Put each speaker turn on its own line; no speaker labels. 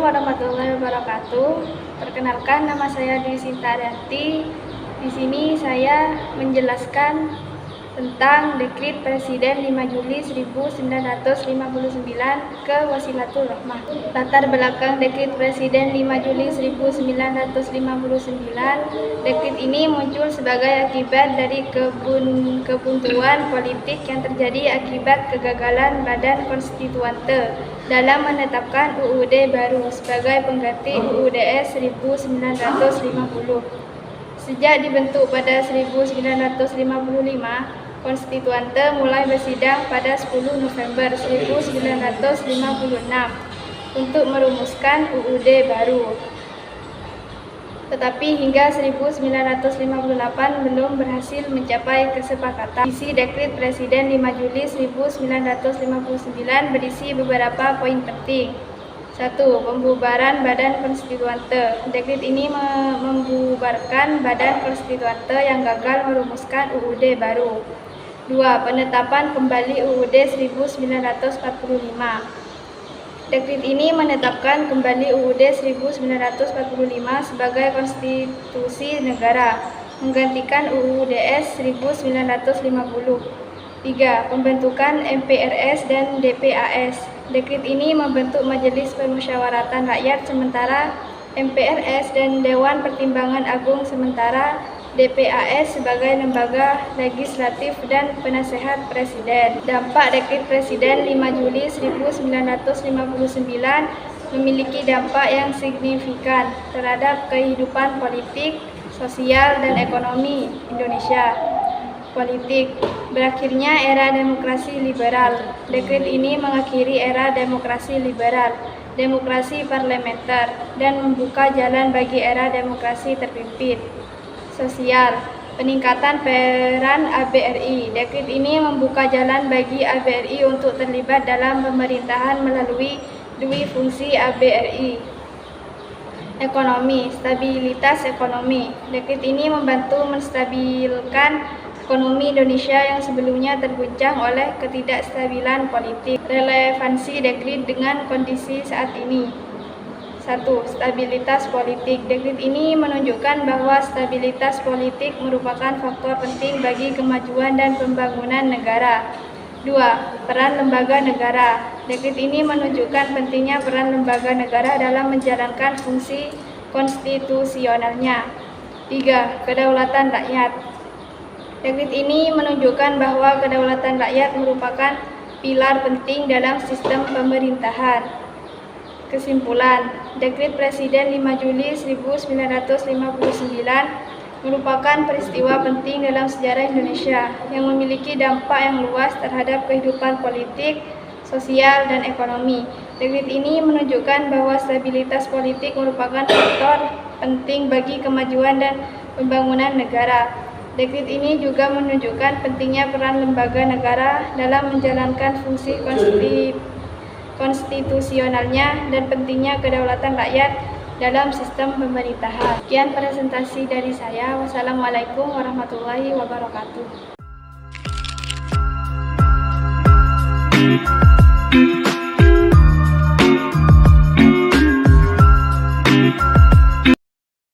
warahmatullahi wabarakatuh. Perkenalkan, nama saya Dwi Sinta Arianti. Di sini saya menjelaskan tentang Dekrit Presiden 5 Juli 1959 ke Wasilatul Rahmah. Latar belakang Dekrit Presiden 5 Juli 1959, dekrit ini muncul sebagai akibat dari kebuntuan politik yang terjadi akibat kegagalan Badan Konstituante dalam menetapkan UUD baru sebagai pengganti UUDS 1950. Sejak dibentuk pada 1955, Konstituante mulai bersidang pada 10 November 1956 untuk merumuskan UUD baru. Tetapi hingga 1958 belum berhasil mencapai kesepakatan. Isi Dekrit Presiden 5 Juli 1959 berisi beberapa poin penting. 1. Pembubaran Badan Konstituante. Dekrit ini membubarkan Badan Konstituante yang gagal merumuskan UUD baru. 2. Penetapan kembali UUD 1945. Dekrit ini menetapkan kembali UUD 1945 sebagai konstitusi negara, menggantikan UUDS 1950. 3. Pembentukan MPRS dan DPAS. Dekrit ini membentuk Majelis Permusyawaratan Rakyat sementara MPRS dan Dewan Pertimbangan Agung sementara DPAS sebagai lembaga legislatif dan penasehat presiden. Dampak Dekrit Presiden 5 Juli 1959 memiliki dampak yang signifikan terhadap kehidupan politik, sosial, dan ekonomi Indonesia. Politik. Berakhirnya era demokrasi liberal. Dekrit ini mengakhiri era demokrasi liberal, demokrasi parlementer, dan membuka jalan bagi era demokrasi terpimpin. Sosial. Peningkatan peran ABRI. Dekrit ini membuka jalan bagi ABRI untuk terlibat dalam pemerintahan melalui dua fungsi ABRI. Ekonomi. Stabilitas ekonomi. Dekrit ini membantu menstabilkan ekonomi Indonesia yang sebelumnya terguncang oleh ketidakstabilan politik. Relevansi dekrit dengan kondisi saat ini. 1. Stabilitas politik. Dekrit ini menunjukkan bahwa stabilitas politik merupakan faktor penting bagi kemajuan dan pembangunan negara. 2. Peran lembaga negara. Dekrit ini menunjukkan pentingnya peran lembaga negara dalam menjalankan fungsi konstitusionalnya. 3. Kedaulatan rakyat. Dekrit ini menunjukkan bahwa kedaulatan rakyat merupakan pilar penting dalam sistem pemerintahan. Kesimpulan, Dekrit Presiden 5 Juli 1959 merupakan peristiwa penting dalam sejarah Indonesia yang memiliki dampak yang luas terhadap kehidupan politik, sosial, dan ekonomi. Dekrit ini menunjukkan bahwa stabilitas politik merupakan faktor penting bagi kemajuan dan pembangunan negara. Dekrit ini juga menunjukkan pentingnya peran lembaga negara dalam menjalankan fungsi konstitusionalnya dan pentingnya kedaulatan rakyat dalam sistem pemerintahan. Sekian presentasi dari saya. Wassalamualaikum warahmatullahi wabarakatuh.